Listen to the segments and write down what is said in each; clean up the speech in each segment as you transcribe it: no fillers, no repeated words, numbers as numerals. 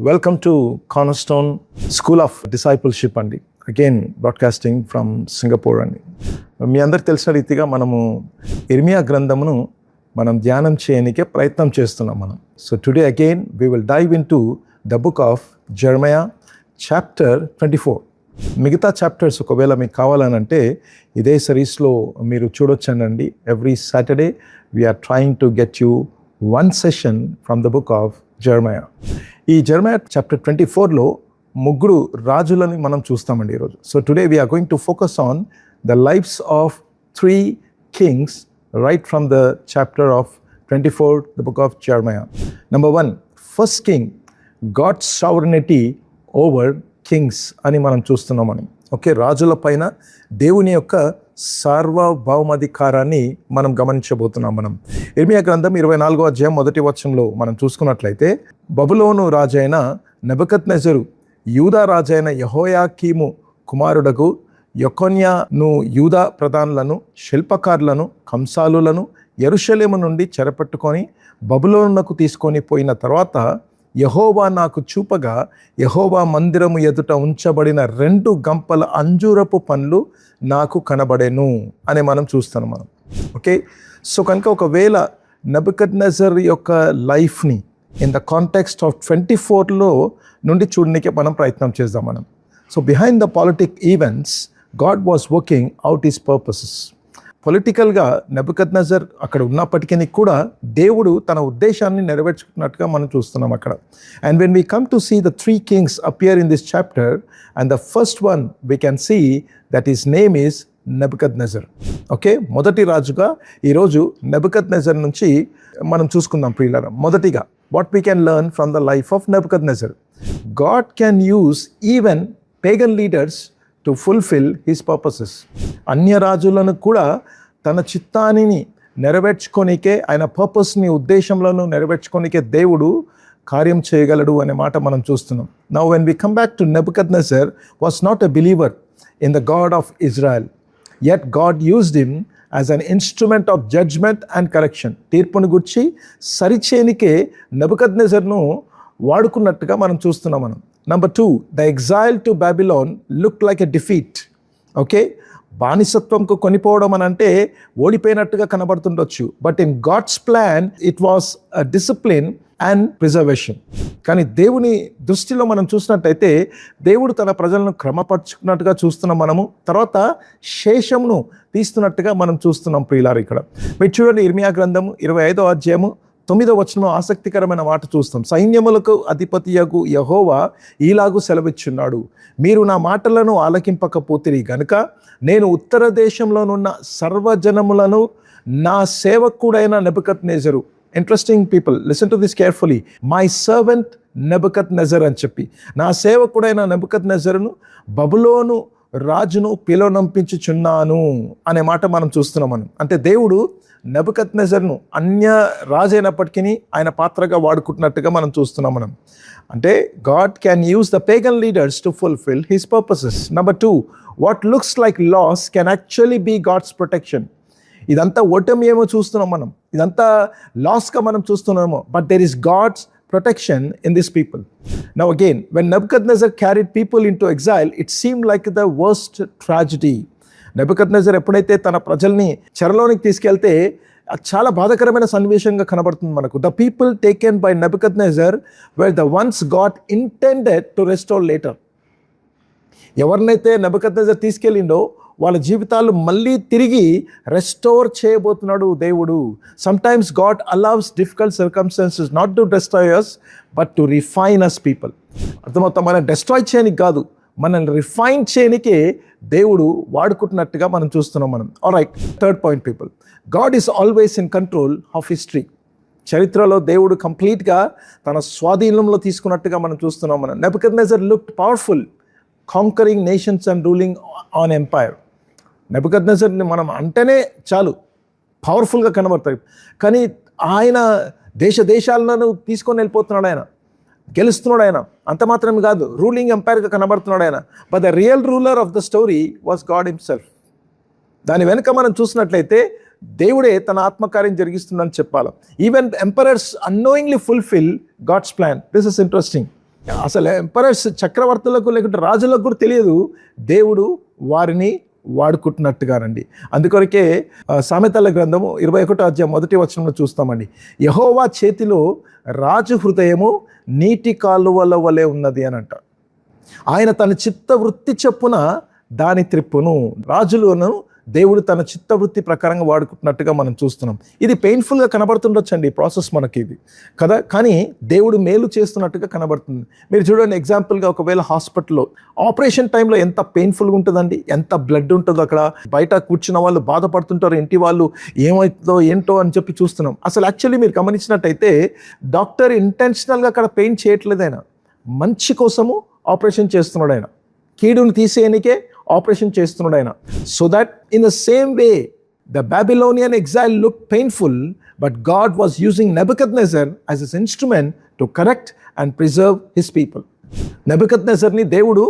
Welcome to cornerstone school of discipleship అండి. Again broadcasting from Singapore అండి. మీ అందరికి తెలిసిన రీతిగా మనము ఇర్మియా గ్రంథమును మనం ధ్యానం చేయడానికే ప్రయత్నం చేస్తున్నాం మనం. So today again we will dive into the book of Jeremiah chapter 24. మిగతా చాప్టర్స్ ఒకవేళ మీకు కావాలనంటే ఇదే సిరీస్లో మీరు చూడొచ్చానండి. Every Saturday we are trying to get you one session from the book of Jeremiah. ఈ జెరమయా చాప్టర్ 24లో ముగ్గురు రాజులని మనం చూస్తామండి ఈరోజు. So today we are going to focus on the lifes of 3 kings right from the chapter of 24, the book of Jeremiah. Number 1, first king, God's sovereignty over kings అని మనం చూస్తున్నామని. Okay, రాజుల పైన దేవుని యొక్క సార్వభౌమాధికారాన్ని మనం గమనించబోతున్నాం. మనం ఇర్మియా గ్రంథం 24వ అధ్యాయం 1వ వచనంలో మనం చూసుకున్నట్లయితే, బబులోను రాజైన నెబుకద్నెజరు యూదా రాజైన యెహోయాకీము కుమారుడకు యెకొన్యాను యూదా ప్రధానులను, శిల్పకారులను, కంసాలులను యెరూషలేము నుండి చెరపట్టుకొని బబులోనునకు తీసుకొని పోయిన తర్వాత, యెహోవా నాకు చూపగా యెహోవా మందిరము ఎదుట ఉంచబడిన 2 గంపల అంజూరపు పండ్లు నాకు కనబడెను అని మనం చూస్తాం మనం. ఓకే, సో కనుక ఒకవేళ నెబుకద్నెజర్ యొక్క లైఫ్ని ఇన్ ద కాంటెక్స్ట్ ఆఫ్ 24లో నుండి చూడడానికి మనం ప్రయత్నం చేద్దాం మనం. So behind the politic events God was working out his purposes. పొలిటికల్గా నెబుకద్నెజర్ అక్కడ ఉన్నప్పటికీ కూడా దేవుడు తన ఉద్దేశాన్ని నెరవేర్చుకున్నట్టుగా మనం చూస్తున్నాం అక్కడ. And when we come to see the 3 kings appear in this chapter, and the first one we can see that his name is Nebuchadnezzar. Okay, మొదటి రాజుగా ఈరోజు నెబుకద్నెజర్ నుంచి మనం చూసుకుందాం ప్రియులారా. మొదటిగా what we can learn from the life of Nebuchadnezzar. God can use even pagan leaders to fulfil his purposes. అన్య రాజులను కూడా తన చిత్తాన్ని నెరవేర్చుకోనికే, ఆయన పర్పస్ని, ఉద్దేశంలో నెరవేర్చుకోనికే దేవుడు కార్యం చేయగలడు అనే మాట మనం చూస్తున్నాం. Now when we come back to Nebuchadnezzar was not a believer in the God of Israel, yet God used him as an instrument of judgment and correction. తీర్పును గుర్చి సరిచేనికే నెబుకద్నెజర్ను వాడుకున్నట్టుగా మనం చూస్తున్నాం మనం. Number 2, the exile to Babylon looked like a defeat. Okay, బానిసత్వంకు కొనిపోవడం అని అంటే ఓడిపోయినట్టుగా కనబడుతుండొచ్చు. But in God's plan it was a discipline and preservation. కానీ దేవుని దృష్టిలో మనం చూసినట్టయితే దేవుడు తన ప్రజలను క్రమపరుచుకున్నట్టుగా చూస్తున్నాం మనము. తర్వాత శేషమును తీస్తున్నట్టుగా మనం చూస్తున్నాం ప్రియులారు. ఇక్కడ మీరు చూడండి, ఇర్మియా గ్రంథము 25వ అధ్యాయము 9వ వచనం ఆసక్తికరమైన మాట చూస్తాం. సైన్యములకు అధిపతియగు యెహోవా ఈలాగు సెలవిచ్చున్నాడు, మీరు నా మాటలను ఆలకింపకపోతిరి గనుక నేను ఉత్తర దేశంలోనున్న సర్వజనములను నా సేవకుడైన Nebuchadnezzar, interesting people, listen to this carefully, my servant Nebuchadnezzar అని చెప్పి, నా సేవకుడైన నెబుకద్నెజరును బబులోను రాజును పిలువనంపించుచున్నాను అనే మాట మనం చూస్తున్నాం మనం. అంటే దేవుడు నెబుకద్నెజర్ను అన్య రాజు అయినప్పటికీ ఆయన పాత్రగా వాడుకుంటున్నట్టుగా మనం చూస్తున్నాం మనం. అంటే God can use the pagan leaders to fulfil his purposes. Number 2, what looks like loss can actually be God's protection. ఇదంతా ఓటమి ఏమో చూస్తున్నాం మనం, ఇదంతా లాస్గా మనం చూస్తున్నామో, but there is God's protection in these people. Now again, when Nebuchadnezzar carried people into exile, it seemed like the worst tragedy. Nebuchadnezzar ఎప్పుడైతే తన ప్రజల్ని చెరలోనికి తీసుకెళ్తే చాలా బాధాకరమైన సన్నివేశంగా కనబడుతుంది మనకు. The people taken by Nebuchadnezzar were the ones God intended to restore later. ఎవరినైతే నెబుకద్నెజర్ తీసుకెళ్ళిండో వాళ్ళ జీవితాలు మళ్ళీ తిరిగి రెస్టోర్ చేయబోతున్నాడు దేవుడు. Sometimes God allows difficult circumstances not to destroy us but to refine us people. అర్థమవుతాం, మనం డెస్ట్రాయ్ చేయనికి కాదు, మనల్ని రిఫైన్ చేయనికే దేవుడు వాడుకుంటున్నట్టుగా మనం చూస్తున్నాం మనం. Alright, third point people, God is always in control of history. చరిత్రలో దేవుడు కంప్లీట్గా తన స్వాధీనంలో తీసుకున్నట్టుగా మనం చూస్తున్నాం మనం. Nebuchadnezzar looked powerful, conquering nations and ruling on empire. నెబుకద్నెజర్ని మనం అంటేనే చాలు పవర్ఫుల్గా కనబడతాయి, కానీ ఆయన దేశాలను తీసుకొని వెళ్ళిపోతున్నాడు, ఆయన గెలుస్తున్నాడు, ఆయన అంత మాత్రమే కాదు రూలింగ్ ఎంపైర్గా కనబడుతున్నాడు ఆయన. But the real ruler of the story was God himself. దాని వెనుక మనం చూసినట్లయితే దేవుడే తన ఆత్మకార్యం జరిగిస్తుందని చెప్పాలి. Even emperors unknowingly fulfil God's plan. This is interesting. అసలు ఎంపరర్స్, చక్రవర్తులకు లేకుంటే రాజులకు కూడా తెలియదు దేవుడు వారిని వాడుకుంటున్నట్టుగానండి. అందుకొరకే సామెతల గ్రంథము 21వ అధ్యాయం 1వ వచనంలో చూస్తామండి, యెహోవా చేతిలో రాజు హృదయము నీటి కాలువల వలె ఉన్నది అని అంట. ఆయన తన చిత్త వృత్తి చొప్పున దాని త్రిప్పును. రాజులను దేవుడు తన చిత్తవృత్తి ప్రకారంగా వాడుకుంటున్నట్టుగా మనం చూస్తున్నాం. ఇది పెయిన్ఫుల్గా కనబడుతుండొచ్చండి ఈ ప్రాసెస్ మనకి ఇది కదా, కానీ దేవుడు మేలు చేస్తున్నట్టుగా కనబడుతుంది. మీరు చూడండి, ఎగ్జాంపుల్గా ఒకవేళ హాస్పిటల్లో ఆపరేషన్ టైంలో ఎంత పెయిన్ఫుల్గా ఉంటుందండి, ఎంత బ్లడ్ ఉంటుందో అక్కడ. బయట కూర్చున్న వాళ్ళు బాధపడుతుంటారు, ఇంటి వాళ్ళు ఏమవుతుందో ఏంటో అని చెప్పి చూస్తున్నాం. అసలు యాక్చువల్లీ మీరు గమనించినట్టయితే డాక్టర్ ఇంటెన్షనల్గా అక్కడ పెయిన్ చేయట్లేదు, ఆయన మంచి కోసము ఆపరేషన్ చేస్తున్నాడు. ఆయన కీడును తీసేయనికే ఆపరేషన్ చేస్తున్నాడు ఆయన. So that in the same way the Babylonian exile look painful, but God was using Nebuchadnezzar as his instrument to correct and preserve his people. నెబుకద్నెజర్ని దేవుడు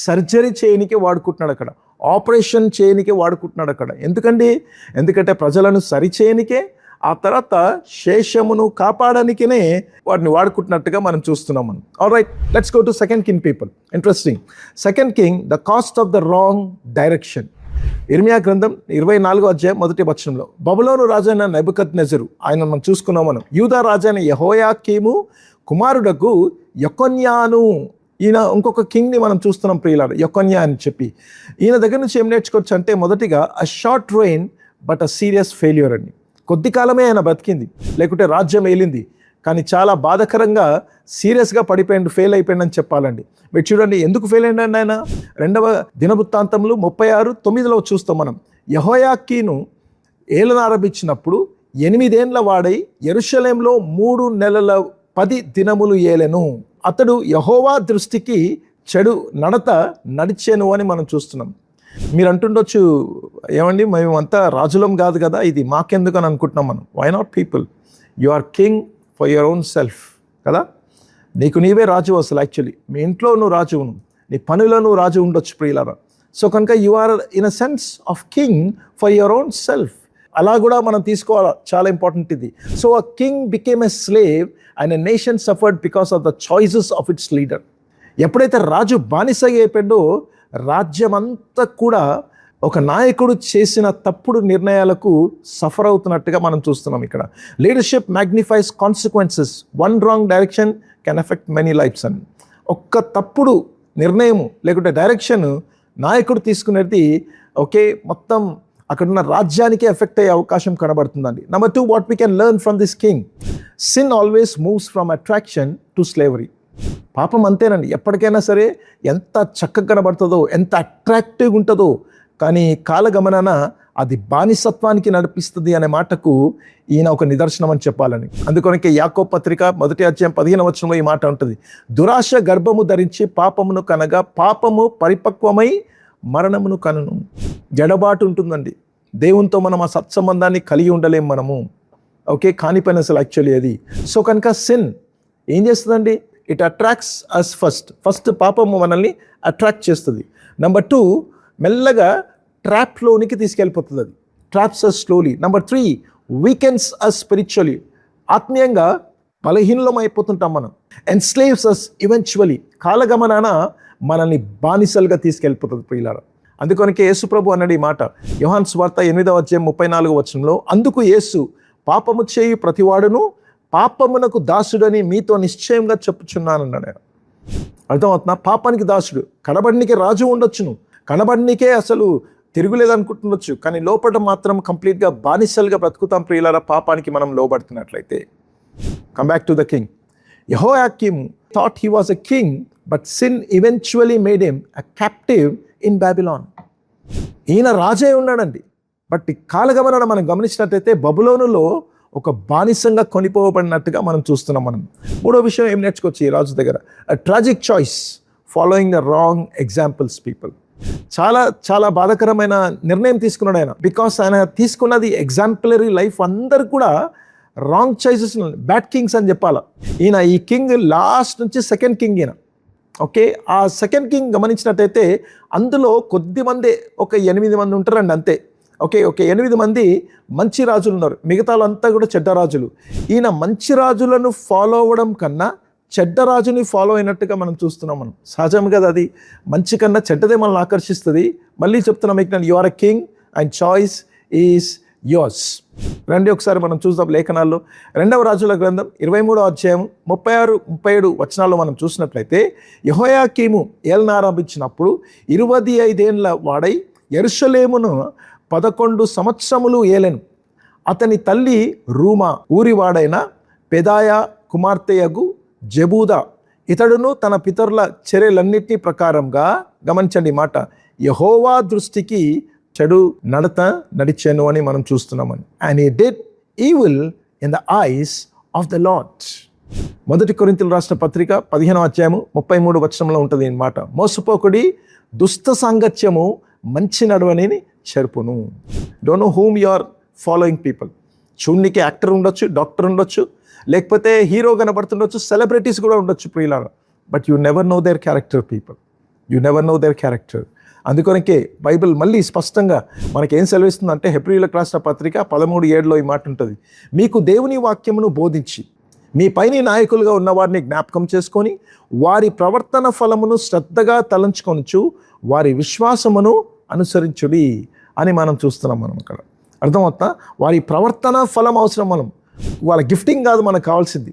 సర్జరీ చేయనికే వాడుకుంటున్నాడు అక్కడ, ఆపరేషన్ చేయనికే వాడుకుంటున్నాడు అక్కడ. ఎందుకంటే ప్రజలను సరిచేయనికే, ఆ తర్వాత శేషమును కాపాడడానికినే వాటిని వాడుకుంటున్నట్టుగా మనం చూస్తున్నాం. Alright, let's go to second king people. Interesting. Second king, the cost of the wrong direction. ఇర్మియా గ్రంథం 24వ అధ్యాయం 1వ వచనంలో బబులోను రాజైన నెబుకద్నెజరు, ఆయన మనం చూసుకున్నాం మనం. యూదా రాజైన యెహోయాకీము కుమారుడకు యెకొన్యాను, ఈయన ఇంకొక కింగ్ని మనం చూస్తున్నాం ప్రియులారా, యెకొన్యా అని చెప్పి. ఈయన దగ్గర నుంచి ఏం నేర్చుకోవచ్చు అంటే, మొదటిగా అ short rain but a serious failure అని. కొద్ది కాలమే ఆయన బతికింది, లేకుంటే రాజ్యం ఏలింది, కానీ చాలా బాధాకరంగా సీరియస్గా పడిపోయిండు, ఫెయిల్ అయిపోయిందని చెప్పాలండి. మీరు చూడండి ఎందుకు ఫెయిల్ అయ్యండి ఆయన. 2వ దినవృత్తాంతములు 36:9 చూస్తాం మనం. యెహోయాకీను ఏలన ఆరంభించినప్పుడు 8 ఏండ్ల వాడై యెరూషలేములో 3 నెలల 10 దినములు ఏలెను. అతడు యెహోవా దృష్టికి చెడు నడత నడిచెను అని మనం చూస్తున్నాం. మీరు అంటుండొచ్చు, ఏమండి మేమంతా రాజులం కాదు కదా, ఇది మాకెందుకు అని అనుకుంటున్నాం మనం. Why not people? You are king for your own self కదా, నీకు నీవే రాజు. అసలు యాక్చువల్లీ మీ ఇంట్లో నువ్వు రాజు, నీ పనులో నువ్వు రాజు ఉండొచ్చు ప్రియులారా. సో కనుక you are in a sense of king for your own self. అలా కూడా మనం తీసుకోవాలి, చాలా ఇంపార్టెంట్ ఇది. So a king became a slave and a nation suffered because of the choices of its leader. ఎప్పుడైతే రాజు బానిసగా అయిపోయిందో, రాజ్యమంతా కూడా ఒక నాయకుడు చేసిన తప్పుడు నిర్ణయాలకు సఫర్ అవుతున్నట్టుగా మనం చూస్తున్నాం ఇక్కడ. Leadership magnifies consequences, one wrong direction can effect many lifes అని. ఒక్క తప్పుడు నిర్ణయం లేకుంటే డైరెక్షన్ నాయకుడు తీసుకునేది మొత్తం అక్కడున్న రాజ్యానికి ఎఫెక్ట్ అయ్యే అవకాశం కనబడుతుందండి. Number 2, what we can learn from this king, sin always moves from attraction to slavery. పాపం అంతేనండి, ఎప్పటికైనా సరే ఎంత చక్కగా కనబడుతుందో, ఎంత అట్రాక్టివ్గా ఉంటుందో, కానీ కాలగమనాన అది బానిసత్వానికి నడిపిస్తుంది అనే మాటకు ఈయన ఒక నిదర్శనం అని చెప్పాలని. అందుకొనకే యాకోబు పత్రిక 1వ అధ్యాయం 15వ వచనంలో ఈ మాట ఉంటుంది, దురాశ గర్భము ధరించి పాపమును కనగా పాపము పరిపక్వమై మరణమును కనును. జడబాటు ఉంటుందండి, దేవునితో మనం ఆ సత్సంబంధాన్ని కలిగి ఉండలేం మనము. కాని పని అసలు యాక్చువల్లీ అది. సో కనుక సిన్ ఏం చేస్తుందండి, ఇట్ అట్రాక్ట్స్ అస్ ఫస్ట్ పాపము మనల్ని అట్రాక్ట్ చేస్తుంది. నెంబర్ 2, మెల్లగా ట్రాప్లోనికి తీసుకెళ్ళిపోతుంది, అది ట్రాప్స్ అస్ స్లోలీ. నెంబర్ 3, వీకెండ్స్ అస్ స్పిరిచువలీ, ఆత్మీయంగా బలహీనం అయిపోతుంటాం మనం. ఎన్స్లేవ్స్ అస్ ఈవెన్చువలీ, కాలగమనాన మనల్ని బానిసలుగా తీసుకెళ్ళిపోతుంది ప్రియులారా. అందుకొనకే యేసు ప్రభు అన్నాడు ఈ మాట, యోహాను సువార్త 8వ అధ్యాయం 34వ వచనంలో, అందుకు యేసు పాపము చేయు ప్రతివాడును పాపమునకు దాసుడని మీతో నిశ్చయంగా చెప్పుచున్నానన్నాడు. అర్థమవుతున్నా? పాపానికి దాసుడు, కనబడినికే రాజు ఉండొచ్చును, కనబడినికే అసలు తిరుగులేదనుకుంటుండొచ్చు, కానీ లోపల మాత్రం కంప్లీట్గా బానిసలుగా బ్రతుకుతాం ప్రియులారా, పాపానికి మనం లోబడుతున్నట్లయితే. Come back to the king. Jehoiakim thought he was a king, but sin eventually made him a captive in Babylon. ఈయన రాజే ఉన్నాడండి, బట్ కాలగమనాన మనం గమనించినట్లయితే బబులోనులో ఒక బానిసంగా కొనిపోబడినట్టుగా మనం చూస్తున్నాం. మనం 3వ విషయం ఏం నేర్చుకోవచ్చు ఈ రాజు దగ్గర, tragic choice following the wrong examples people. చాలా చాలా బాధాకరమైన నిర్ణయం తీసుకున్నాడు ఆయన, బికాస్ ఆయన తీసుకున్నది ఎగ్జాంపులరీ లైఫ్. అందరు కూడా రాంగ్ చాయిసెస్, బ్యాడ్ కింగ్స్ అని చెప్పాలి. ఈయన ఈ కింగ్ లాస్ట్ నుంచి సెకండ్ కింగ్ ఈయన. ఆ సెకండ్ కింగ్ గమనించినట్టయితే అందులో కొద్ది మంది, ఒక 8 మంది ఉంటారండి అంతే. 8 మంది మంచి రాజులు ఉన్నారు, మిగతా అంతా కూడా చెడ్డ రాజులు. ఈయన మంచి రాజులను ఫాలో అవ్వడం కన్నా చెడ్డ రాజుని ఫాలో అయినట్టుగా మనం చూస్తున్నాం. మనం సహజం కదా, అది మంచి కన్నా చెడ్డదే మనల్ని ఆకర్షిస్తుంది. మళ్ళీ చెప్తున్నాం ఇక్కడ, you are a king and choice is yours. రండి ఒకసారి మనం చూద్దాం లేఖనాల్లో. 2వ రాజుల గ్రంథం 23వ అధ్యాయం 36-37 వచనాల్లో మనం చూసినట్లయితే, యెహోయాకీము ఏలనారంభించినప్పుడు 25 ఏండ్ల వాడై యెరూషలేమును 11 సంవత్సరములు ఏలెను. అతని తల్లి రూమా ఊరివాడైన పెదాయా కుమార్తెయగు జెబూదా. ఇతడును తన పితరుల చర్యలన్నిటినీ ప్రకారంగా, గమనించండి మాట, యెహోవా దృష్టికి చెడు నడత నడిచాను అని మనం చూస్తున్నామని. And he did evil in the eyes of the lord. 1 కొరింథీయులకు రాసిన పత్రిక 15వ అధ్యాయము 33 వచనంలో ఉంటుంది ఈ మాట, మోసపోకుడి, దుష్ట సాంగత్యము మంచి నడవనిని చెరుపును. Don't know whom you are following people. చూడనికి యాక్టర్ ఉండొచ్చు, డాక్టర్ ఉండొచ్చు, లేకపోతే హీరో కనబడుతుండొచ్చు, సెలబ్రిటీస్ కూడా ఉండొచ్చు ప్రియులారా. But you never know their character people. You never know their character. అందుకొనకే బైబిల్ మళ్ళీ స్పష్టంగా మనకేం సెలవిస్తుందంటే, హెబ్రీయులకు రాసిన పత్రిక 13:7లో ఈ మాట ఉంటుంది, మీకు దేవుని వాక్యమును బోధించి మీ పైని నాయకులుగా ఉన్నవారిని జ్ఞాపకం చేసుకొని వారి ప్రవర్తన ఫలమును శ్రద్ధగా తలంచుకొనుచు వారి విశ్వాసమును అనుసరించుడి అని మనం చూస్తున్నాం. మనం అక్కడ అర్థమవుతా, వారి ప్రవర్తన ఫలం అవసరం. మనం వాళ్ళ గిఫ్టింగ్ కాదు మనకు కావాల్సింది.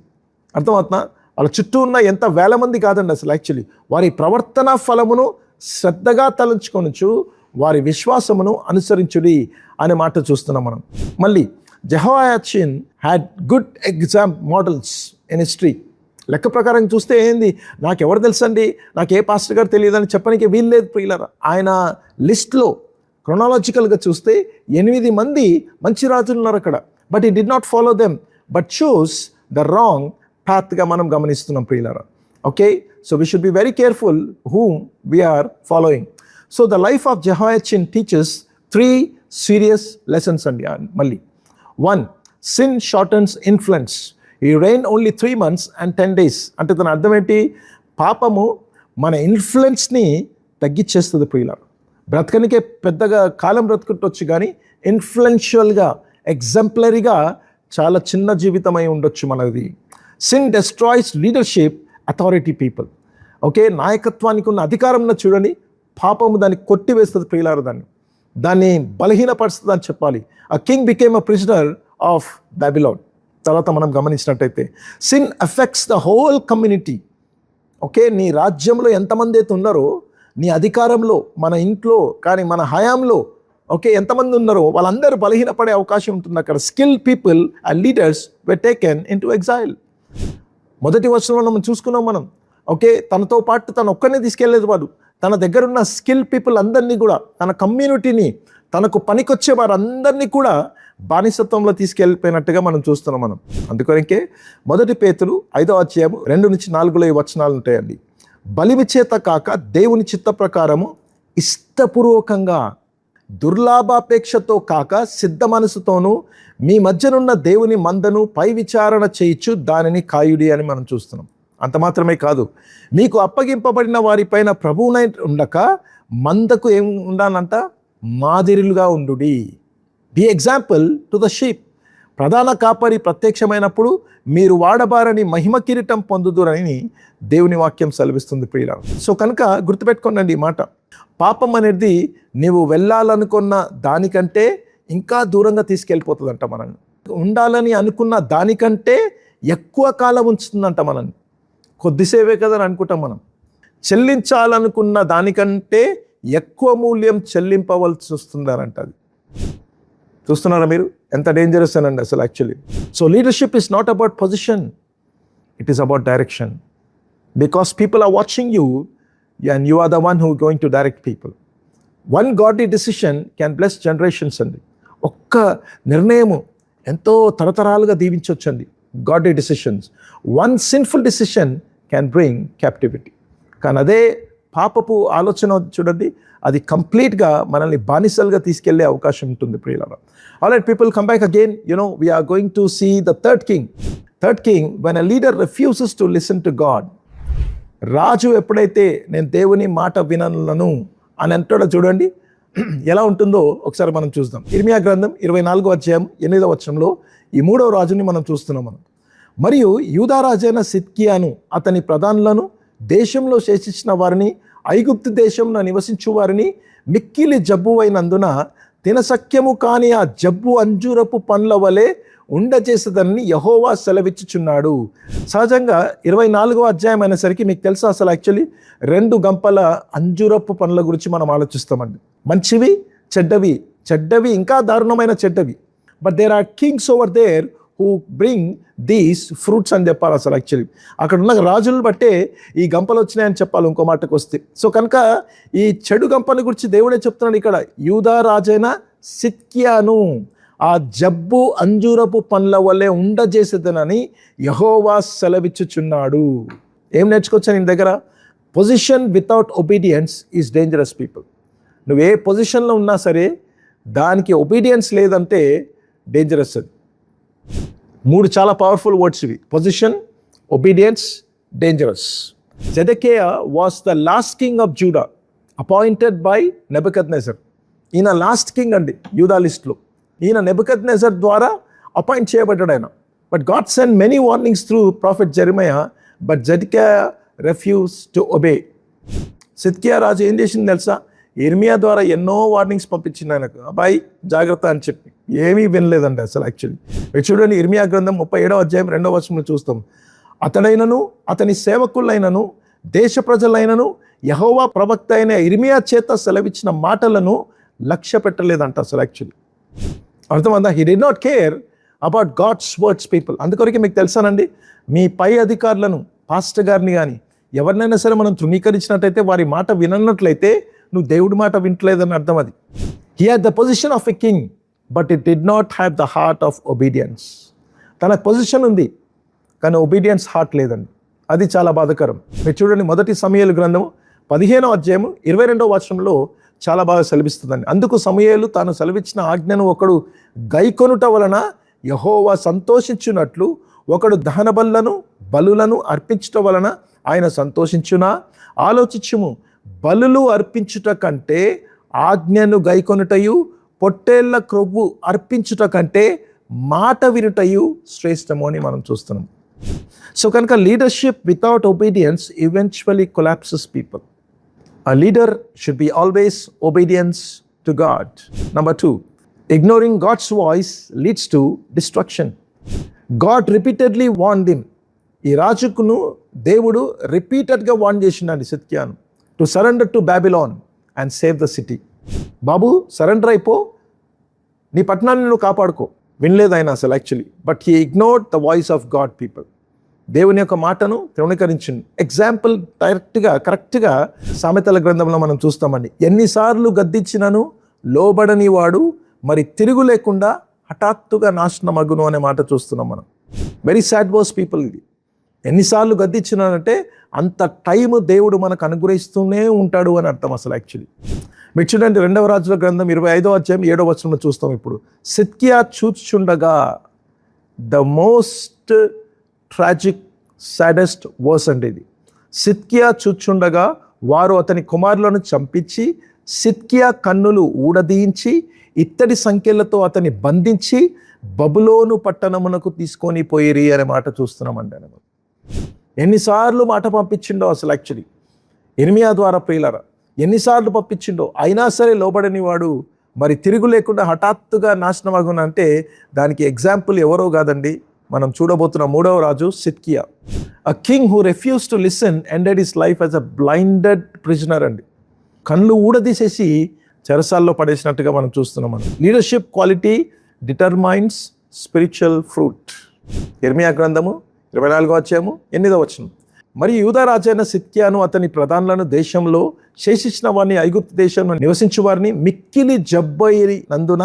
అర్థమవుతా, వాళ్ళ చుట్టూ ఉన్న ఎంత వేల మంది కాదండి అసలు. యాక్చువల్లీ వారి ప్రవర్తన ఫలమును శ్రద్ధగా తలంచుకొనుచు వారి విశ్వాసమును అనుసరించుడి అనే మాట చూస్తున్నాం మనం. మళ్ళీ Jehoiachin had good exam models in history. లెక్క ప్రకారం చూస్తే ఏంది, నాకెవరు తెలుసండి, నాకు ఏ పాస్టర్ గారు తెలియదని చెప్పడానికి వీల్లేదు ప్రియులారా. ఆయన లిస్ట్లో క్రొనాలజికల్గా చూస్తే 8 మంది మంచి రాజులు ఉన్నారు అక్కడ. But he did not follow them, but chose the wrong పాత్గా మనం గమనిస్తున్నాం ప్రియులారా. Okay, so we should be very careful whom we are following. So the life of Jehoiachin teaches 3 serious lessons అండి. మళ్ళీ 1, sin shortens influence. He reigned only 3 months and 10 days. అంటే దాని అర్థం ఏంటి, పాపము మన ఇన్ఫ్లుయెన్స్ని తగ్గించేస్తుంది ప్రియులారా. బ్రతకనికే పెద్దగా కాలం బ్రతుకుంటొచ్చు, కానీ ఇన్ఫ్లుయెన్షియల్గా ఎగ్జాంపులరీగా చాలా చిన్న జీవితమై ఉండొచ్చు మనది. Sin destroys leadership, authority people. Okay, నాయకత్వానికి ఉన్న అధికారంలో చూడండి, పాపము దాన్ని కొట్టివేస్తుంది ప్రియులారు, దాన్ని బలహీనపరుస్తుంది అని చెప్పాలి. అ king became a prisoner of Babylon. తర్వాత మనం గమనించినట్టయితే sin affects the whole community. Okay, నీ రాజ్యంలో ఎంతమంది అయితే ఉన్నారో, నీ అధికారంలో, మన ఇంట్లో కానీ మన హయాంలో, ఓకే, ఎంతమంది ఉన్నారో వాళ్ళందరూ బలహీనపడే అవకాశం ఉంటుంది అక్కడ. Skill people and leaders were taken in to exhale. 1వ వచనంలో మనం చూసుకున్నాం మనం. ఓకే, తనతో పాటు తను ఒక్కరిని తీసుకెళ్లేదు వాడు, తన దగ్గర ఉన్న స్కిల్ పీపుల్ అందరినీ కూడా, తన కమ్యూనిటీని, తనకు పనికొచ్చే వారందరినీ కూడా బానిసత్వంలో తీసుకెళ్ళిపోయినట్టుగా మనం చూస్తున్నాం మనం. అందుకొరకే 1 పేతురు 5వ అధ్యాయం 2-4 ఈ వచనాలు ఉంటాయండి. బలిమి చేత కాక దేవుని చిత్త ప్రకారము ఇష్టపూర్వకంగా, దుర్లాభాపేక్షతో కాక సిద్ధ మనసుతోనూ మీ మధ్యనున్న దేవుని మందను పై విచారణ చేయించు దానిని కాయుడి అని మనం చూస్తున్నాం. అంత మాత్రమే కాదు, మీకు అప్పగింపబడిన వారిపైన ప్రభువునై ఉండక మందకు ఏం ఉండాలంట, మాదిరిలుగా ఉండుడి. Be example to the sheep. ప్రధాన కాపరి ప్రత్యక్షమైనప్పుడు మీరు వాడబారని మహిమ కిరీటం పొందుదురని దేవుని వాక్యం సెలవిస్తుంది ప్రియులారా. సో కనుక గుర్తుపెట్టుకోండి ఈ మాట. పాపం అనేది నీవు వెళ్ళాలనుకున్న దానికంటే ఇంకా దూరంగా తీసుకెళ్ళిపోతుందంట మనల్ని. ఉండాలని అనుకున్న దానికంటే ఎక్కువ కాలం ఉంచుతుందంట మనల్ని. కొద్దిసేపే కదా అని అనుకుంటాం మనం. చెల్లించాలనుకున్న దానికంటే ఎక్కువ మూల్యం చెల్లింపవలసి వస్తుందనంట. అది చూస్తున్నారా మీరు, ఎంత డేంజరస్ అనండి అసలు actually. So leadership is not about position, it is about direction. Because people are watching you and you are the one who going to direct people. One godly decision can bless generations అండి. ఒక్క నిర్ణయము ఎంతో తరతరాలుగా దీవించవచ్చండి. Godly decisions. One sinful decision can bring captivity. కానీ అదే పాపపు ఆలోచన చూడండి, అది కంప్లీట్గా మనల్ని బానిసలుగా తీసుకెళ్లే అవకాశం ఉంటుంది ప్రియులారా. Alright people, come back again. we are going to see the third king when a leader refuses to listen to God. రాజు ఎప్పుడైతే నేను దేవుని మాట వినను అని అంటాడో చూడండి ఎలా ఉంటుందో ఒకసారి మనం చూద్దాం. ఇర్మియా గ్రంథం 24వ అధ్యాయం 8వ వచనంలో ఈ 3వ రాజుని మనం చూస్తున్నాం. మనం మరియు యూదారాజైన సిద్కియాను అతని ప్రధానులను దేశంలో శేషించిన వారిని ఐగుప్తు దేశంలో నివసించు వారిని మిక్కిలి జబ్బు అయినందున తినసఖ్యము కాని ఆ జబ్బు అంజూరపు పండ్ల వలె ఉండజేసేదని యెహోవా సెలవిచ్చుచున్నాడు. సహజంగా 24వ అధ్యాయం అయినసరికి మీకు తెలుసా అసలు యాక్చువల్లీ 2 గంపల అంజూరపు పండ్ల గురించి మనం ఆలోచిస్తామండి. మంచివి, చెడ్డవి ఇంకా దారుణమైన చెడ్డవి. But there are kings over there who bring these fruits అని చెప్పాలి. అసలు యాక్చువల్లీ అక్కడ ఉన్న రాజులను బట్టే ఈ గంపలు వచ్చినాయని చెప్పాలి ఇంకో మాటకు వస్తే. సో కనుక ఈ చెడు గంపని గురించి దేవుడే చెప్తున్నాడు ఇక్కడ, యూదా రాజైన సిద్కియాను ఆ జబ్బు అంజూరపు పండ్ల వల్లే ఉండజేసేదనని యెహోవా సెలవిచ్చుచున్నాడు. ఏం నేర్చుకోవచ్చా నీ దగ్గర? Position without obedience is dangerous people. నువ్వు ఏ పొజిషన్లో ఉన్నా సరే దానికి ఒబీడియన్స్ లేదంటే డేంజరస్. అది 3 చాలా పవర్ఫుల్ వర్డ్స్ ఇవి: position, obedience, dangerous. Zedekiah was the last king of Judah appointed by Nebuchadnezzar. ఈయన లాస్ట్ కింగ్ అండి యూదా లిస్ట్లో. ఈయన నెబుకద్నెజర్ ద్వారా అపాయింట్ చేయబడ్డాడు ఆయన. But God send many warnings through prophet Jeremiah, but Zedekiah refuse to obey. సిద్కియా రాజు ఏం చేసింది తెలుసా? ఇర్మియా ద్వారా ఎన్నో వార్నింగ్స్ పంపించింది ఆయనకు, అబ్బాయి జాగ్రత్త అని చెప్పి. ఏమీ వినలేదండి అసలు యాక్చువల్లీ. చూడండి, ఇర్మియా గ్రంథం 37వ అధ్యాయం 2వ వచనంలో చూస్తాం. అతడైనను అతని సేవకులైనను దేశ ప్రజలైనను యెహోవా ప్రవక్త అయిన ఇర్మియా చేత సెలవిచ్చిన మాటలను లక్ష్య పెట్టలేదంట అసలు యాక్చువల్లీ. అర్థమందా? He did not care about God's words people. అందుకొరకే మీకు తెలుసానండి, మీ పై అధికారులను, పాస్టర్ గారిని కానీ ఎవరినైనా సరే మనం తృణీకరించినట్టయితే, వారి మాట వినన్నట్లయితే నువ్వు దేవుడి మాట వింటలేదని అర్థం. అది he had the position of a king but it did not have the heart of obedience. తన పొజిషన్ ఉంది కానీ ఒబీడియన్స్ హార్ట్ లేదండి. అది చాలా బాధాకరం. మీరు చూడండి, 1 సమూయేలు గ్రంథము 15వ అధ్యాయము 22వ వచనంలో చాలా బాగా సెలవిస్తుందండి. అందుకు సమూయేలు తాను సెలవిచ్చిన ఆజ్ఞను ఒకడు గైకొనుట వలన యెహోవా సంతోషించున్నట్లు ఒకడు దహన బలులను అర్పించుట వలన ఆయన సంతోషించునా? ఆలోచించుము, బలులు అర్పించుట కంటే ఆజ్ఞను గైకొనుటయు, పొట్టేళ్ల క్రొవ్వు అర్పించుట కంటే మాట వినుటయు శ్రేష్టము అని మనం చూస్తున్నాం. సో కనుక leadership without obedience eventually collapses people. A leader should be always obedience to God. Number 2, ignoring God's voice leads to destruction. God repeatedly warned him. ఈ రాజుకును దేవుడు రిపీటెడ్గా వార్న్ చేసిండండి సిద్కియాను, to surrender to Babylon and save the city. బాబు surrender అయిపో, నీ పట్టణాన్ని నువ్వు కాపాడుకో. వినలేదు ఆయన అసలు actually. But he ignored the voice of God people. దేవుని యొక్క మాటను తృణీకరించింది. ఎగ్జాంపుల్ కరెక్ట్గా సామెతల గ్రంథంలో మనం చూస్తామండి. ఎన్నిసార్లు గద్దించినను లోబడని వాడు మరి తిరుగు లేకుండా హఠాత్తుగా నాశనమగును అనే మాట చూస్తున్నాం మనం. వెరీ సాడ్ వర్స్ పీపుల్ ఇది. ఎన్నిసార్లు గద్దించినానంటే అంత టైం దేవుడు మనకు అనుగ్రహిస్తూనే ఉంటాడు అని అర్థం అసలు యాక్చువల్లీ. మీరు చూడండి, 2వ రాజుల గ్రంథం 25వ అధ్యాయం 7వ వచనంలో చూస్తాం. ఇప్పుడు సిద్కియా చూచుచుండగా, the most tragic saddest verse అండి ఇది. సిద్కియా చూచుండగా వారు అతని కుమారులను చంపించి సిద్కియా కన్నులు ఊడదీయించి ఇత్తడి సంఖ్యలతో అతన్ని బంధించి బబులోను పట్టణమునకు తీసుకొని పోయిరి అనే మాట చూస్తున్నామండి. ఎన్నిసార్లు మాట పంపించిండో అసలు యాక్చువల్లీ ఇర్మియా ద్వారా ప్రియులారా, ఎన్నిసార్లు పంపించిండో. అయినా సరే లోబడని వాడు మరి తిరుగు లేకుండా హఠాత్తుగా నాశనమగున అంటే దానికి ఎగ్జాంపుల్ ఎవరో కాదండి, మనం చూడబోతున్న 3వ రాజు సిద్కియా. A king who refuse to listen ended his life as a blinded prisoner అండి. కళ్ళు ఊడదీసేసి చెరసాల్లో పడేసినట్టుగా మనం చూస్తున్నాం. మనం leadership quality determines spiritual fruit. ఇర్మియా గ్రంథము 24వ అధ్యాయము 8వ వచనం. మరియు యూదా రాజైన సిద్కియాను అతని ప్రధానులను దేశంలో శేషించిన వారిని ఐగుప్తు దేశంలో నివసించు వారిని మిక్కిలి జబ్బయినందున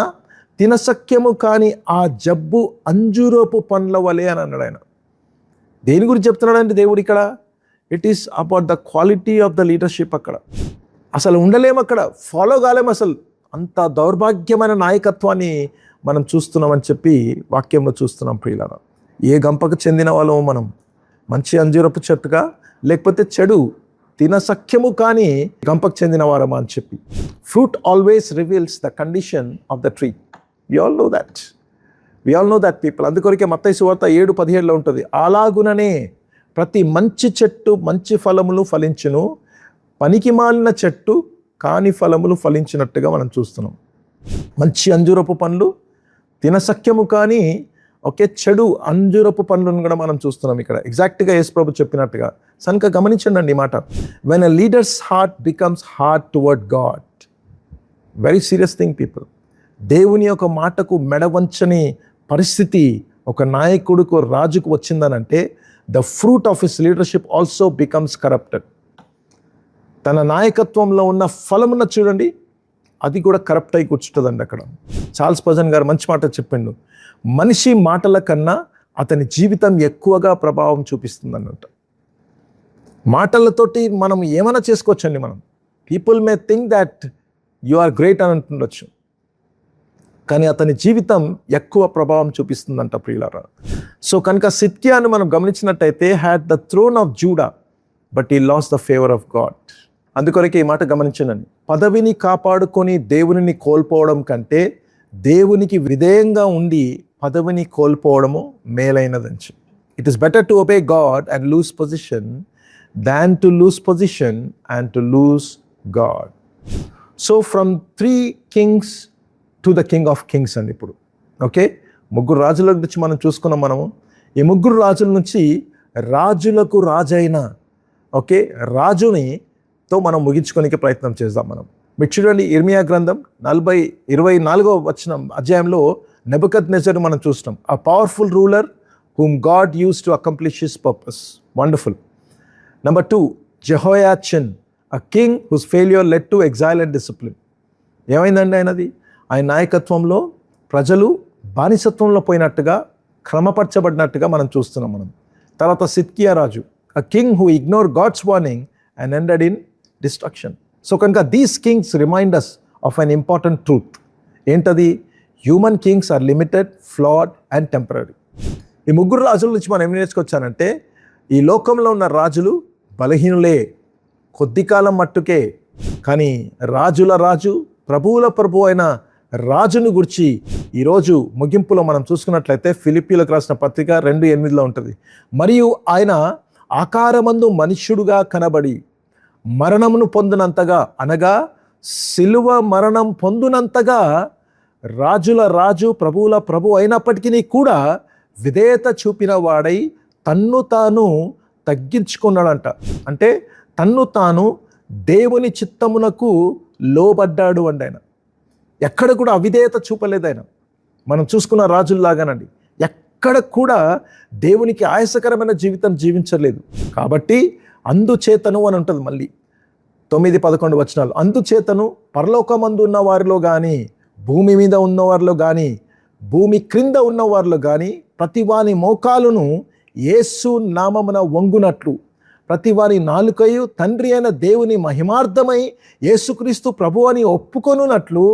తినసఖ్యము కాని ఆ జబ్బు అంజూరపు పండ్ల వలె అని అన్నాడు ఆయన. దేని గురించి చెప్తున్నాడంటే దేవుడు ఇక్కడ? It is about the quality of the leadership. అక్కడ అసలు ఉండలేము, అక్కడ ఫాలో కాలేము. అసలు అంత దౌర్భాగ్యమైన నాయకత్వాన్ని మనం చూస్తున్నామని చెప్పి వాక్యంలో చూస్తున్నాం ప్రియులారా. ఏ గంపకు చెందిన వాళ్ళము మనం? మంచి అంజూరపు చెట్టుగా, లేకపోతే చెడు తినసఖ్యము కానీ గంపకు చెందిన వారమా అని చెప్పి. Fruit always reveals the condition of the tree. We all know that. We all know that people. అందుకొరకే మత్తయి సువార్త 7:17 ఉంటుంది, అలాగుననే ప్రతి మంచి చెట్టు మంచి ఫలములు ఫలించును, పనికి మాలిన చెట్టు కాని ఫలములు ఫలించినట్టుగా మనం చూస్తున్నాం. మంచి అంజూరపు పండ్లు తినసఖ్యము కానీ చెడు అంజూరపు పండ్లను కూడా మనం చూస్తున్నాం ఇక్కడ. ఎగ్జాక్ట్గా యేసు ప్రభు చెప్పినట్టుగా. కనుక గమనించండి ఈ మాట. When a leader's heart becomes hard toward God, very serious thing people. దేవుని యొక్క మాటకు మెడవంచని పరిస్థితి ఒక నాయకుడికి, రాజుకు వచ్చిందనంటే the fruit of his leadership also becomes corrupted. తన నాయకత్వంలో ఉన్న ఫలమున్న చూడండి, అది కూడా కరప్ట్ అయి కూర్చుంటుందండి అక్కడ. చార్ల్స్ స్పర్జన్ గారు మంచి మాట చెప్పిండు, మనిషి మాటల కన్నా అతని జీవితం ఎక్కువగా ప్రభావం చూపిస్తుంది అన్నట్టు. మాటలతోటి మనం ఏమైనా చేసుకోవచ్చండి. మనం people may think that you are great అని అంటుండొచ్చు, కానీ అతని జీవితం ఎక్కువ ప్రభావం చూపిస్తుందంట ప్రియులారా. సో కనుక సిద్కియాను మనం గమనించినట్టయితే had the throne of Judah but he lost the favour of God. అందుకొరకే ఈ మాట గమనించండి, పదవిని కాపాడుకొని దేవునిని కోల్పోవడం కంటే దేవునికి విధేయంగా ఉండి పదవిని కోల్పోవడము మేలైనదని. It is better to obey God and lose position than to lose position and to lose God. So from 3 kings to the king of kings అండి. ఇప్పుడు ముగ్గురు రాజుల గురించి మనం చూసుకున్నాం. మనము ఈ ముగ్గురు రాజుల నుంచి రాజులకు రాజైన రాజునితో మనం ముగించుకోనికి ప్రయత్నం చేద్దాం. మీరు చూడండి, ఇర్మియా గ్రంథం 24వ అధ్యాయంలో నెబుకద్నెజర్ మనం చూస్తాం. A powerful ruler whom God used to accomplish his purpose. Wonderful. Number 2, Jehoiachin, a king whose failure led to exile and discipline. ఏమైందండి ఆయనది? ఆయన నాయకత్వంలో ప్రజలు బానిసత్వంలో పోయినట్టుగా, క్రమపరచబడినట్టుగా మనం చూస్తున్నాం. తర్వాత సిద్కియా రాజు, a king who ignored God's warning and ended in destruction. So కనుక these kings remind us of an important truth. ఏంటది? Human kings are limited, flawed and temporary. ఈ ముగ్గురు రాజుల నుంచి మనం ఏం నేర్చుకోవచ్చానంటే, ఈ లోకంలో ఉన్న రాజులు బలహీనులే, కొద్ది కాలం మట్టుకే. కానీ రాజుల రాజు, ప్రభువుల ప్రభు అయిన రాజును గురించి ఈరోజు ముగింపులో మనం చూసుకున్నట్లయితే ఫిలిప్పీలకు రాసిన పత్రిక 2:8 ఉంటుంది. మరియు ఆయన ఆకారమందు మనుష్యుడుగా కనబడి మరణమును పొందినంతగా, అనగా సిలువ మరణం పొందినంతగా రాజుల రాజు, ప్రభువుల ప్రభు అయినప్పటికీ కూడా విధేయత చూపిన వాడై తన్ను తాను తగ్గించుకున్నాడంట. అంటే తన్ను తాను దేవుని చిత్తమునకు లోబడ్డాడు అండి. ఆయన ఎక్కడ కూడా అవిధేయత చూపలేదు. ఆయన మనం చూసుకున్న రాజుల్లాగానండి, ఎక్కడ కూడా దేవునికి ఆయాసకరమైన జీవితం జీవించలేదు. కాబట్టి అందుచేతను అని ఉంటుంది మళ్ళీ 9-11 వచనాలు. అందుచేతను పరలోకమందు ఉన్న వారిలో కానీ, భూమి మీద ఉన్నవారిలో కానీ, భూమి క్రింద ఉన్నవారిలో కానీ ప్రతి వాని మోకాలును యేసు నామమున వంగునట్లు, ప్రతి వారి నాలుకయు తండ్రి అయిన దేవుని మహిమార్థమై యేసుక్రీస్తు ప్రభు అని ఒప్పుకొనున్నట్లు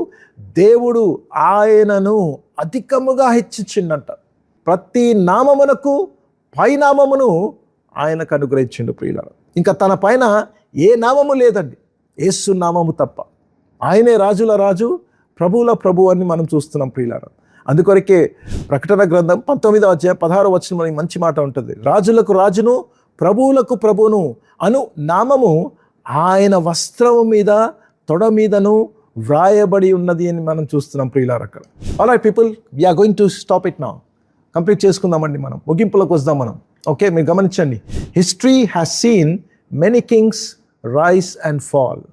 దేవుడు ఆయనను అధికముగా హెచ్చించిండంట. ప్రతి నామమునకు పైనామమును ఆయనకు అనుగ్రహించిండు ప్రియులారా. ఇంకా తన పైన ఏ నామము లేదండి, యేసు నామము తప్ప. ఆయనే రాజుల రాజు, ప్రభువుల ప్రభు అని మనం చూస్తున్నాం ప్రియులారా. అందుకొరకే ప్రకటన గ్రంథం 19వ అధ్యాయం 16వ వచనం మనకి మంచి మాట ఉంటుంది. రాజులకు రాజును, ప్రభువులకు ప్రభువును అను నామము ఆయన వస్త్రము మీద, తొడ మీదను వ్రాయబడి ఉన్నది అని మనం చూస్తున్నాం ప్రియులారా. అక్కడ alright people, we are going to stop it now. Complete చేసుకుందామండి, మనం ముగింపులోకి వద్దాం మనం. మీరు గమనించండి, history has seen many kings rise and fall.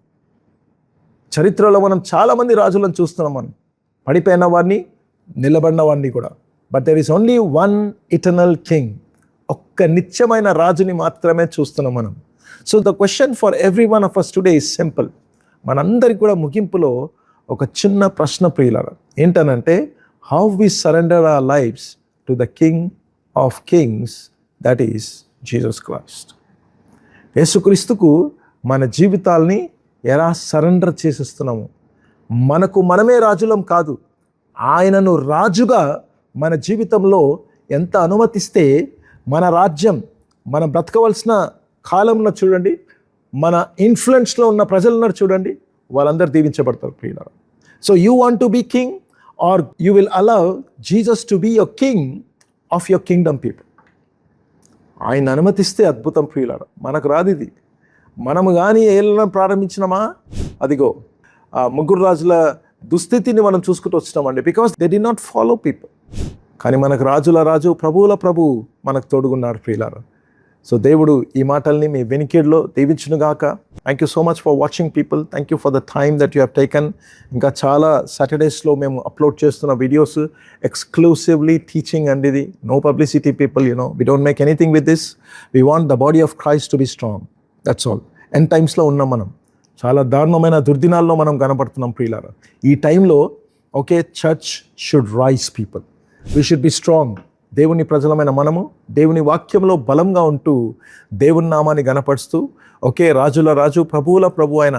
చరిత్రలో మనం చాలామంది రాజులను చూస్తున్నాం, మనం పడిపోయిన వారిని, నిలబడిన వారిని కూడా. But there is only one eternal king. ఒక్క నిత్యమైన రాజుని మాత్రమే చూస్తున్నాం మనం. So the question for every one of us today is simple. మనందరికి కూడా ముగింపులో ఒక చిన్న ప్రశ్న ప్రియులారా. ఏంటనంటే, how we surrender our lives to the king of kings, that is Jesus Christ. యేసుక్రీస్తుకు మన జీవితాల్ని ఎలా సరెండర్ చేసేస్తున్నాము. మనకు మనమే రాజులం కాదు, ఆయనను రాజుగా మన జీవితంలో ఎంత అనుమతిస్తే మన రాజ్యం, మనం బ్రతకవలసిన కాలంలో చూడండి, మన ఇన్ఫ్లుయెన్స్లో ఉన్న ప్రజలున్నారు చూడండి, వాళ్ళందరూ దీవించబడతారు ప్రియులారా. So you want to be king or you will allow Jesus to be your king of your kingdom people. ఆయన అనుమతిస్తే అద్భుతం ప్రియులారా. మనకు రాదు ఇది. మనము కానీ ఏళ్ళను ప్రారంభించినామా, అదిగో ఆ ముగ్గురు రాజుల దుస్థితిని మనం చూసుకుంటూ వచ్చినామండి. Because they did not follow people. కానీ మనకు రాజుల రాజు, ప్రభువుల ప్రభు మనకు తోడుగున్నారు ప్రియులారా. సో దేవుడు ఈ మాటల్ని మీ వెనికిడ్లో దీవించునుగాక. Thank you so much for watching people. Thank you for the time that you have taken. ఇంకా చాలా సాటర్డేస్లో మేము అప్లోడ్ చేస్తున్న వీడియోస్ ఎక్స్క్లూసివ్లీ టీచింగ్ అండ్ ఇది. No publicity people, we don't make anything with this. We want the body of Christ to be strong. That's all. End టైమ్స్లో ఉన్నాం మనం. చాలా దారుణమైన దుర్దినాల్లో మనం కనపడుతున్నాం ప్రియులారా. ఈ టైంలో church should rise people. We should be strong. దేవుని ప్రజలమైన మనము దేవుని వాక్యంలో బలంగా ఉంటూ దేవుని నామాన్ని గణపరుస్తూ రాజుల రాజు, ప్రభువుల ప్రభు అయిన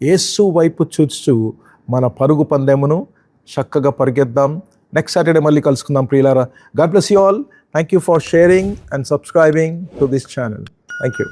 యేసు వైపు చూస్తూ మన పరుగు పందెమును చక్కగా పరిగెద్దాం. నెక్స్ట్ సాటర్డే మళ్ళీ కలుసుకుందాం ప్రియులారా. God bless you all. Thank you for sharing and subscribing to this channel. Thank you.